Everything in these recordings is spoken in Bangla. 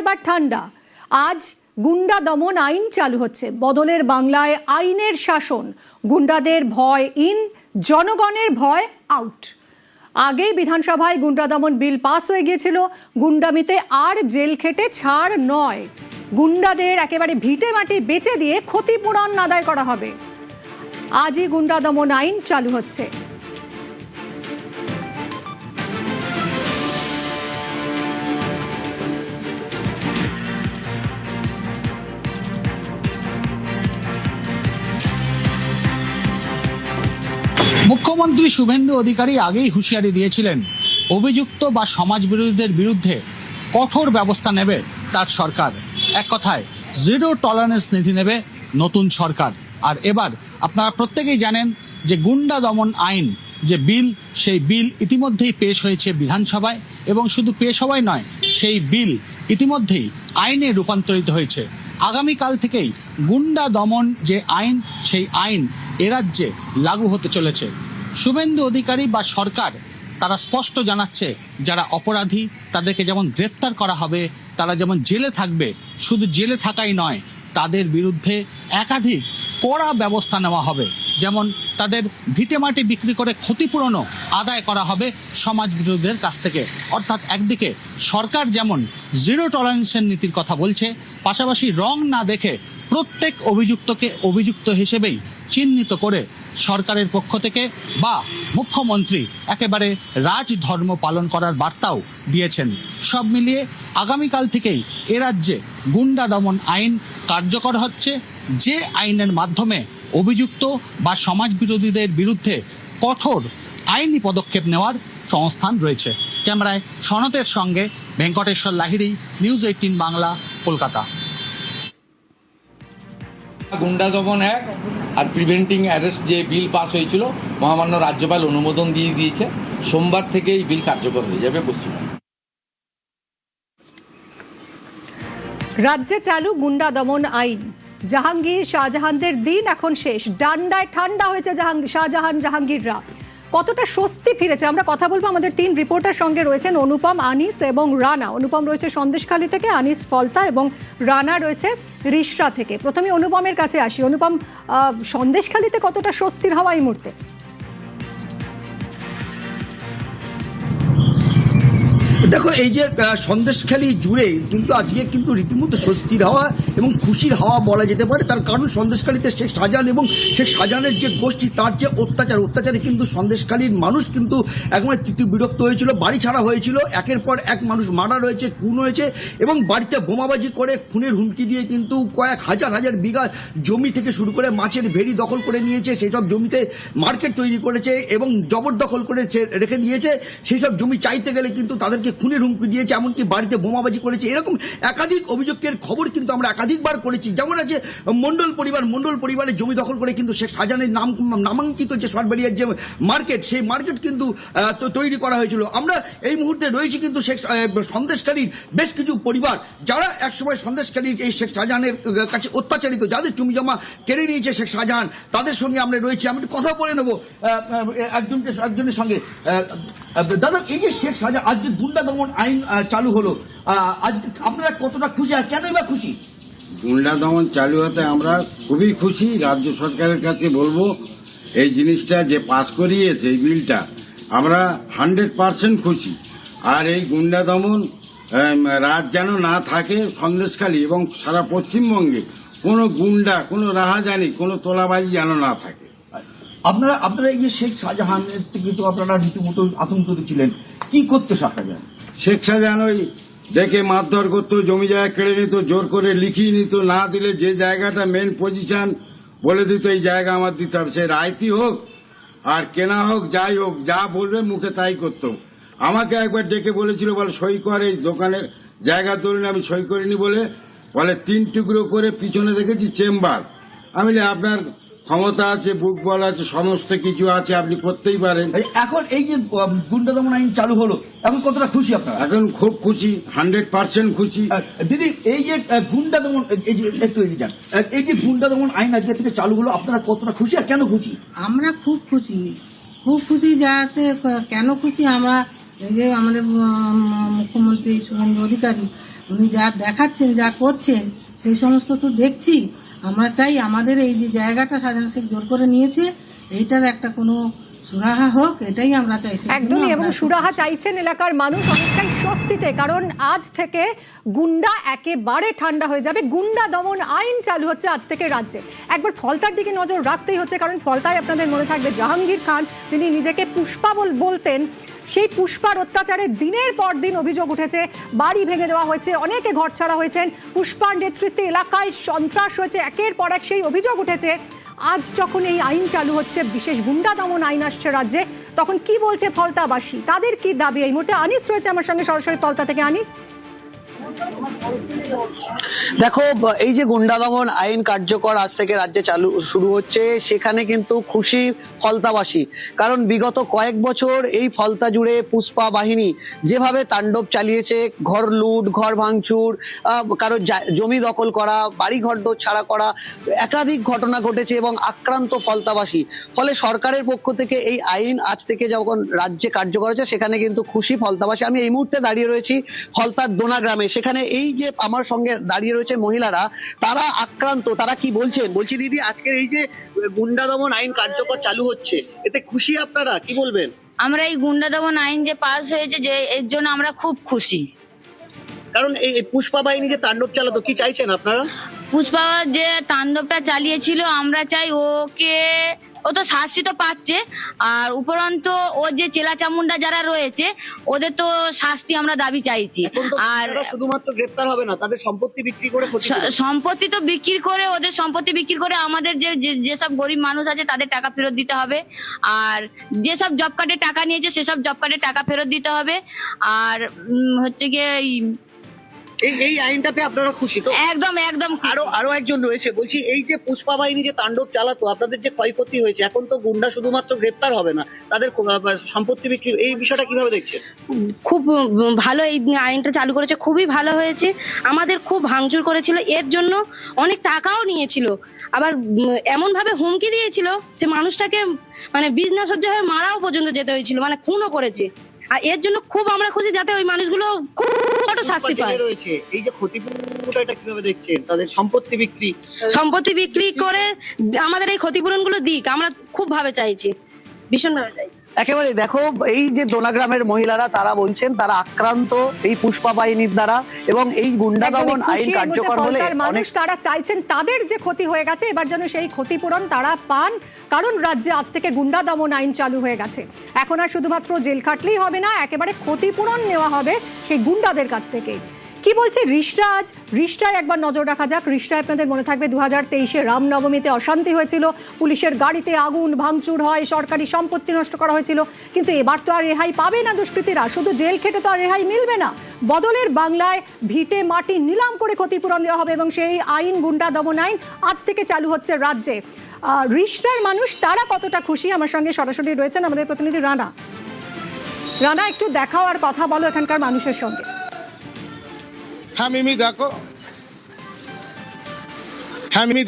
এবার ঠান্ডা। আজ গুন্ডা দমন আইন চালু হচ্ছে। বদলের বাংলায় আইনের শাসন, গুন্ডাদের ভয় ইন, জনগণের ভয় আউট। আগেই বিধানসভায় গুন্ডা দমন বিল পাস হয়ে গিয়েছিল। গুন্ডামিতে আর জেল খেটে ছাড় নয়, গুন্ডাদের একেবারে ভিটে মাটি বেচে দিয়ে ক্ষতিপূরণ আদায় করা হবে। আজই গুন্ডা দমন আইন চালু হচ্ছে। মুখ্যমন্ত্রী শুভেন্দু অধিকারী আগেই হুঁশিয়ারি দিয়েছিলেন, অভিযুক্ত বা সমাজ বিরোধীদের বিরুদ্ধে কঠোর ব্যবস্থা নেবে তার সরকার। এক কথায় জিরো টলারেন্স নীতি নেবে নতুন সরকার। আর এবার আপনারা প্রত্যেকেই জানেন যে গুন্ডা দমন আইন যে বিল, সেই বিল ইতিমধ্যেই পেশ হয়েছে বিধানসভায়, এবং শুধু পেশ হওয়াই নয়, সেই বিল ইতিমধ্যেই আইনে রূপান্তরিত হয়েছে। আগামীকাল থেকেই গুন্ডা দমন যে আইন, সেই আইন এ রাজ্যে লাগু হতে চলেছে। শুভেন্দু অধিকারী বা সরকার তারা স্পষ্ট জানাচ্ছে, যারা অপরাধী তাদেরকে যেমন গ্রেফতার করা হবে, তারা যেমন জেলে থাকবে, শুধু জেলে থাকাই নয়, তাদের বিরুদ্ধে একাধিক কড়া ব্যবস্থা নেওয়া হবে। যেমন তাদের ভিটেমাটি বিক্রি করে ক্ষতিপূরণও আদায় করা হবে সমাজ বিরোধীদের কাছ থেকে। অর্থাৎ একদিকে সরকার যেমন জিরো টলারেন্সের নীতির কথা বলছে, পাশাপাশি রং না দেখে প্রত্যেক অভিযুক্তকে অভিযুক্ত হিসেবেই চিহ্নিত করে সরকারের পক্ষ থেকে বা মুখ্যমন্ত্রী একেবারে রাজধর্ম পালন করার বার্তাও দিয়েছেন। সব মিলিয়ে আগামীকাল থেকেই এ রাজ্যে গুন্ডা দমন আইন কার্যকর হচ্ছে, যে আইনের মাধ্যমে অভিযুক্ত বা সমাজ বিরোধীদের বিরুদ্ধে কঠোর আইনি পদক্ষেপ নেওয়ার সংস্থান রয়েছে। ক্যামেরায় সনতের সঙ্গে ভেঙ্কটেশ্বর লাহিড়ী, নিউজ 18 বাংলা, কলকাতা। গুন্ডা দমন অ্যাক্ট আর প্রিভেন্টিং অ্যারেস্ট যে বিল পাস হয়েছিল, মহামান্য রাজ্যপাল অনুমোদন দিয়ে দিয়েছে। সোমবার থেকে এই বিল কার্যকর হয়ে যাবে পশ্চিমবঙ্গে। রাজ্যে চালু গুন্ডা দমন আইন। জাহাঙ্গীর শাহজাহানদের দিন এখন শেষ। ডান্ডায় ঠান্ডা হয়েছে শাহজাহান জাহাঙ্গীররা। কতটা স্বস্তি ফিরেছে আমরা কথা বলবো। আমাদের 3 রিপোর্টার সঙ্গে রয়েছেন অনুপম, আনিস এবং রানা। অনুপম রয়েছে সন্দেশখালী থেকে, আনিস ফলতা এবং রানা রয়েছে রিষড়া থেকে। প্রথমে অনুপমের কাছে আসি। অনুপম, সন্দেশখালীতে কতটা স্বস্তির হাওয়া এই মুহূর্তে? দেখো, এই যে সন্দেশখালী জুড়ে কিন্তু আজকে কিন্তু রীতিমতো স্বস্তির হাওয়া এবং খুশির হাওয়া বলা যেতে পারে। তার কারণ সন্দেশখালীতে শেখ শাহজাহান এবং শেখ শাহজাহানের যে গোষ্ঠী, তার যে অত্যাচারে কিন্তু সন্দেশখালীর মানুষ কিন্তু একবারে বিরক্ত হয়েছিল, বাড়ি ছাড়া হয়েছিল, একের পর এক মানুষ মার্ডার হয়েছে, খুন হয়েছে, এবং বাড়িতে বোমাবাজি করে খুনের হুমকি দিয়ে কিন্তু কয়েক হাজার বিঘা জমি থেকে শুরু করে মাছের ভেড়ি দখল করে নিয়েছে। সেই সব জমিতে মার্কেট তৈরি করেছে এবং জবরদখল করে রেখে দিয়েছে। সেই সব জমি চাইতে গেলে কিন্তু তাদেরকে খুনের হুমকি দিয়েছে, এমনকি বাড়িতে বোমাবাজি করেছে। এরকম একাধিক অভিযোগের খবর কিন্তু আমরা একাধিকবার করেছি। যেমন আছে মন্ডল পরিবারের জমি দখল করে কিন্তু শেখ শাহজাহানের নামাঙ্কিত যে সরবেরিয়ার যে মার্কেট, সেই মার্কেট কিন্তু তৈরি করা হয়েছিল। আমরা এই মুহূর্তে রয়েছি কিন্তু সন্দেশখালীর বেশ কিছু পরিবার, যারা একসময় সন্দেশখালীর এই শেখ শাহজাহানের কাছে অত্যাচারিত, যাদের জমি জমা কেড়ে নিয়েছে শেখ শাহজাহান, তাদের সঙ্গে আমরা রয়েছি। আমি একটু কথা বলে নেবো একজনের সঙ্গে। দাদা, এই যে শেখ শাহজাহান আজ যে গুন্ডা দমন আইন চালু হলো, আজ আপনারা কতটা খুশি আর কেনই বা খুশি? গুন্ডা দমন চালু হতে আমরা খুবই খুশি। রাজ্য সরকারের কাছে বলবো, এই জিনিসটা যে পাস করিয়েছে এই বিলটা, আমরা 100% খুশি। আর এই গুন্ডা দমন রাজ যেন না থাকে সন্দেশখালী এবং সারা পশ্চিমবঙ্গে, কোনো গুন্ডা, কোনো রাহাজানি, কোনো তোলাবাজি যেন না থাকে। আপনারা এই যে শেখ শাহজাহানের থেকে তো আপনারা রীতিমতো আতঙ্কিত ছিলেন। কি করতে শাহজাহান? শেখ শাহজাহান ওই ডেকে মারধর করতো, জমি জায়গা কেড়ে নিত, জোর করে লিখিয়ে নিত, না দিলে যে জায়গাটা মেন পজিশন বলে দিত এই জায়গা আমার দিতে হবে, সে রায়তি হোক আর কেনা হোক, যাই হোক, যা বলবে মুখে তাই করতো। আমাকে একবার ডেকে বলেছিল, বলে সই কর, এই দোকানের জায়গা ধরুন, আমি সই করিনি বলে 3 টুকরো করে পিছনে দেখেছি চেম্বার। আমি আপনার ক্ষমতা আছে, বুক বল আছে, সমস্ত কিছু আছে, আপনি করতেই পারেন। এখন এই যে গুন্ডা দমন আইন চালু হলো, এখন কতটা খুশি আপনারা? এখন খুব খুশি, 100% খুশি। দিদি, এই যে গুন্ডা দমন, এই যে গুন্ডা দমন আইন আজকে থেকে চালু হলো, আপনারা কতটা খুশি আর কেন খুশি? আমরা খুব খুশি। যাতে কেন খুশি, আমরা এই যে আমাদের মুখ্যমন্ত্রী শুভেন্দু অধিকারী উনি যা দেখাচ্ছেন, যা করছেন, সেই সমস্ত তো দেখছি। আমরা চাই আমাদের এই যে জায়গাটা শাহজাহান শেখ জোর করে নিয়েছে, এইটার একটা কোনো সুরাহা হোক, এটাই আমরা চাই। সেই জন্য একদমই, এবং আমরা সুরাহা চাইছেন এলাকার মানুষ অনেকটাই স্বস্তিতে, কারণ আজ থেকে গুন্ডা একেবারে ঠান্ডা হয়ে যাবে। গুন্ডা দমন আইন চালু হচ্ছে আজ থেকে রাজ্যে। একবার ফলতার দিকে নজর রাখতেই হচ্ছে, কারণ ফলতায় আপনাদের মনে থাকবে জাহাঙ্গীর খান, যিনি নিজেকে পুষ্পা বলতেন, সেই পুষ্পার অত্যাচারে দিনের পর দিন অভিযোগ উঠেছে, বাড়ি ভেঙে দেওয়া হয়েছে, অনেকে ঘর ছাড়া হয়েছেন, পুষ্পার নেতৃত্বে এলাকায় সন্ত্রাস হয়েছে, একের পর এক সেই অভিযোগ উঠেছে। আজ যখন এই আইন চালু হচ্ছে, বিশেষ গুন্ডা দমন আইন আসছে রাজ্যে, তখন কি বলছে ফলতাবাসী, তাদের কি দাবি? এই মুহূর্তে আনিস রয়েছে আমার সঙ্গে সরাসরি ফলতা থেকে। আনিস, দেখো, এই যে গুন্ডা দমন আইন কার্যকর আজ থেকে রাজ্যে শুরু হচ্ছে, সেখানে কিন্তু খুশি ফলতাবাসী। কারণ বিগত কয়েক বছর এই ফলতা জুড়ে পুষ্পা বাহিনী যেভাবে তাণ্ডব চালিয়েছে, ঘর লুট, ঘর ভাঙচুর, কারো জমি দখল করা, বাড়ি ঘর দোর ছাড়া করা, একাধিক ঘটনা ঘটেছে এবং আক্রান্ত ফলতাবাসী। ফলে সরকারের পক্ষ থেকে এই আইন আজ থেকে যখন রাজ্যে কার্যকর হচ্ছে, সেখানে কিন্তু খুশি ফলতাবাসী। আমি এই মুহূর্তে দাঁড়িয়ে রয়েছি ফলতার দোনা গ্রামে। সেখানে এই যে আমার সঙ্গে দাঁড়িয়ে রয়েছে মহিলারা, তারা আক্রান্ত। তারা কি বলছেন? বলছি দিদি, আজকের এই যে গুন্ডা দমন আইন কার্যকর চালু হচ্ছে, এতে খুশি আপনারা? কি বলবেন? আমরা এই গুন্ডা দমন আইন যে পাস হয়েছে, যে এর জন্য আমরা খুব খুশি। কারণ এই পুষ্পা বাহিনী যে তাণ্ডব চালাতো, কি চাইছেন আপনারা? পুষ্পা যে তাণ্ডবটা চালিয়েছিল, আমরা চাই ওকে, ও তো শাস্তি তো পাচ্ছে, আর উপরন্ত ও যে চেলা চামুন্ডা যারা রয়েছে, ওদের তো শাস্তি আমরা দাবি চাইছি। আর শুধুমাত্র গ্রেফতার হবে না, তাদের সম্পত্তি বিক্রি করে সম্পত্তি তো বিক্রি করে, ওদের সম্পত্তি বিক্রি করে আমাদের যেসব গরিব মানুষ আছে তাদের টাকা ফেরত দিতে হবে। আর যেসব জব কার্ডে টাকা নিয়েছে, সেসব জব কার্ডে টাকা ফেরত দিতে হবে। আর হচ্ছে গিয়ে এই আইনটাতে আপনারা খুশি তো? একদম একদম। আরো একজন রয়েছে, বলছি এই যে পুষ্পা বাহিনী যে তাণ্ডব চালাতো, আপনাদের যে ক্ষয়ক্ষতি হয়েছে, এখন তো গুন্ডা শুধুমাত্র গ্রেপ্তার হবে না, তাদের সম্পত্তি বিক্রি, এই বিষয়টা কিভাবে দেখছেন? খুব ভালো এই আইনটা চালু করেছে, খুবই ভালো হয়েছে। আমাদের খুব ভাঙচুর করেছিল, এর জন্য অনেক টাকাও নিয়েছিল, আবার এমন ভাবে হুমকি দিয়েছিল সে মানুষটাকে মানে বিজনেস সহ্য হয়ে মারাও পর্যন্ত যেতে হয়েছিল, মানে খুনও করেছে। আর এর জন্য খুব আমরা খুশি, যাতে ওই মানুষগুলো খুব বড় শাস্তি পায়। এই যে ক্ষতিপূরণটা, এটা কিভাবে দেখছেন? তাদের সম্পত্তি বিক্রি করে আমাদের এই ক্ষতিপূরণ গুলো দিক, আমরা খুব ভাবে চাইছি, ভীষণ ভাবে চাইছি। একেবারে দেখো, এই যে দোনা গ্রামের মহিলারা, তারা বলছেন তারা আক্রান্ত এই পুষ্পা বাহিনীর দ্বারা, এবং এই গুন্ডা দমন আইন কার্যকর হলে মানুষ তারা চাইছেন তাদের যে ক্ষতি হয়ে গেছে, এবার যেন সেই ক্ষতিপূরণ তারা পান। কারণ রাজ্যে আজ থেকে গুন্ডা দমন আইন চালু হয়ে গেছে। এখন আর শুধুমাত্র জেল খাটলেই হবে না, একেবারে ক্ষতিপূরণ নেওয়া হবে সেই গুন্ডাদের কাছ থেকে। কি বলছে রিশরাজ? রিশরায় একবার নজর রাখা যাক। রিশরায় আপনাদের মনে থাকবে 2023-এ রামনবমীতে অশান্তি হয়েছিল, পুলিশের গাড়িতে আগুন ভাঙচুর হয়, সরকারি সম্পত্তি নষ্ট করা হয়েছিল। কিন্তু এবার তো আর রেহাই পাবে না দুষ্কৃতীরা, শুধু জেল খেটে তো আর রেহাই মিলবে না। বদলের বাংলায় ভিটে মাটি নিলাম করে ক্ষতিপূরণ দেওয়া হবে, এবং সেই আইন গুন্ডা দমন আইন আজ থেকে চালু হচ্ছে রাজ্যে। রিশরার মানুষ তারা কতটা খুশি, আমার সঙ্গে সরাসরি রয়েছেন আমাদের প্রতিনিধি রানা। রানা, একটু দেখাও আর কথা বলো এখানকার মানুষের সঙ্গে। হ্যাঁ মিমি,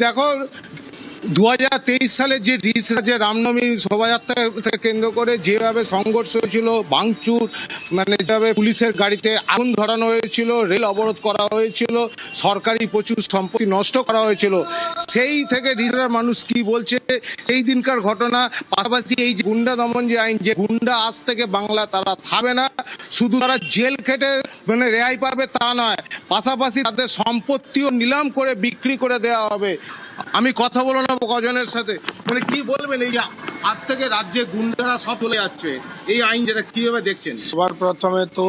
দেখো 2023 সালে যে রিশরাজে রামনবমী শোভাযাত্রা কেন্দ্র করে যেভাবে সংঘর্ষ হয়েছিল, ভাঙচুর, মানে যেভাবে পুলিশের গাড়িতে আগুন ধরানো হয়েছিল, রেল অবরোধ করা হয়েছিল, সরকারি প্রচুর সম্পত্তি নষ্ট করা হয়েছিল, সেই থেকে রিশরার মানুষ কি বলছে সেই দিনকার ঘটনা। পাশাপাশি এই যে গুন্ডা দমন যে আইন, যে গুন্ডা আজ থেকে বাংলা তারা থাকবে না, শুধু তারা জেল খেটে মানে রেহাই পাবে তা নয়, পাশাপাশি তাদের সম্পত্তিও নিলাম করে বিক্রি করে দেওয়া হবে। আমি কথা বলে নেবো কজনের সাথে, মানে কি বলবেন এই আজ থেকে রাজ্যে গুন্ডারা সব চলে যাচ্ছে, এই আইন যেটা কিভাবে দেখছেন? সবার প্রথমে তো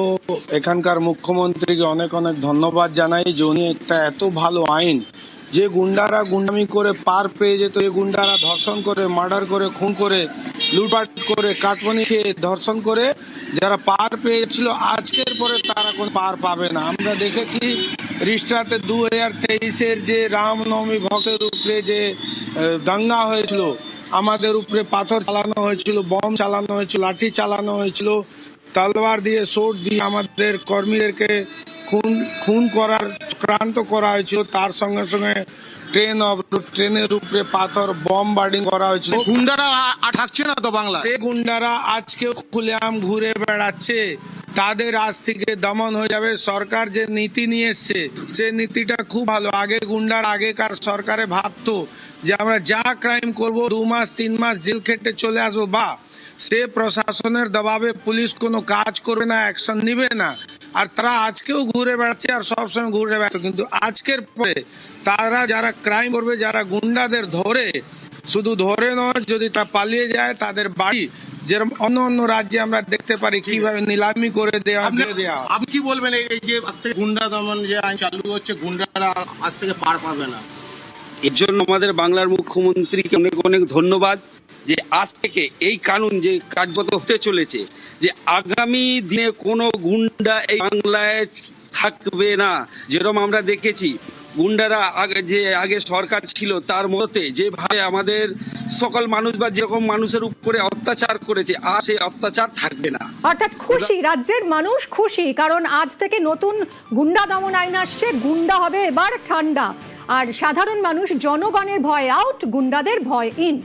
এখানকার মুখ্যমন্ত্রীকে অনেক অনেক ধন্যবাদ জানাই যে উনি একটা এত ভালো আইন, যে গুন্ডারা গুন্ডামি করে পার পেয়ে যেত, যে গুন্ডারা ধর্ষণ করে, মার্ডার করে, খুন করে, লুটপাট করে, কাটমানি খেয়ে ধর্ষণ করে যারা পার পেয়েছিল, আজকের পরে তারা কোনো পার পাবে না। আমরা দেখেছি রিশরাতে 2023-এর যে রামনবমী ভক্তের উপরে যে দাঙ্গা হয়েছিল, আমাদের উপরে পাথর চালানো হয়েছিল, বম চালানো হয়েছিল, লাঠি চালানো হয়েছিল, তলোয়ার দিয়ে, সোট দিয়ে আমাদের কর্মীদেরকে খুন করার চক্রান্ত করা হয়েছিল। তার সঙ্গে সঙ্গে ট্রেনের উপরে পাথর বোমবার্ডিং করা হয়েছিল। গুন্ডারা থাকছে না তো বাংলা, সেই গুন্ডারা আজকে খুলেআম ঘুরে বেড়াচ্ছে। তাদের আজ থেকে দমন হয়ে যাবে। সরকার যে নীতি নিয়ে এসছে সে নীতিটা খুব ভালো। আগে গুন্ডার আগেকার সরকারে ভাবতো যে আমরা যা ক্রাইম করব 2 মাস 3 মাস জেল খেটে চলে আসবো, বা সে প্রশাসনের দবাবে পুলিশ কোনো কাজ করবে না, অ্যাকশন নিবে না। আর তারা আজকেও ঘুরে বেড়াচ্ছে আর সবসময় ঘুরে বেড়াচ্ছে। কিন্তু আজকের পরে তারা যারা ক্রাইম করবে, যারা গুন্ডাদের ধরে, শুধু ধরে নয়, যদি তা পালিয়ে যায় তাদের বাড়ি যেরকম অন্য অন্য রাজ্যে আমরা দেখতে পারি কিভাবে নিলামি করে দেওয়া। আপনি কি বলবেন এই যে আজ থেকে গুন্ডা দমন যে আইন চালু হচ্ছে, গুন্ডারা আজ থেকে পার পাবে না? এর জন্য আমাদের বাংলার মুখ্যমন্ত্রীকে অনেক অনেক ধন্যবাদ যে আজ থেকে এই কানুন যে কার্যগত হতে চলেছে, যে আগামী দিনে কোনো গুন্ডা এই বাংলায় থাকবে না। যেরকম আমরা দেখেছি গুন্ডারা আগে সরকার ছিল তার মতে যেভাবে আমাদের সকল মানুষ বা যেরকম মানুষের উপরে অত্যাচার করেছে, আর সেই অত্যাচার থাকবে না। অর্থাৎ খুশি, রাজ্যের মানুষ খুশি, কারণ আজ থেকে নতুন গুন্ডা দমন আইন আসছে, গুন্ডা হবে এবার ঠান্ডা। আর সাধারণ মানুষ, জনগণের ভয় আউট, গুন্ডাদের ভয় ইন।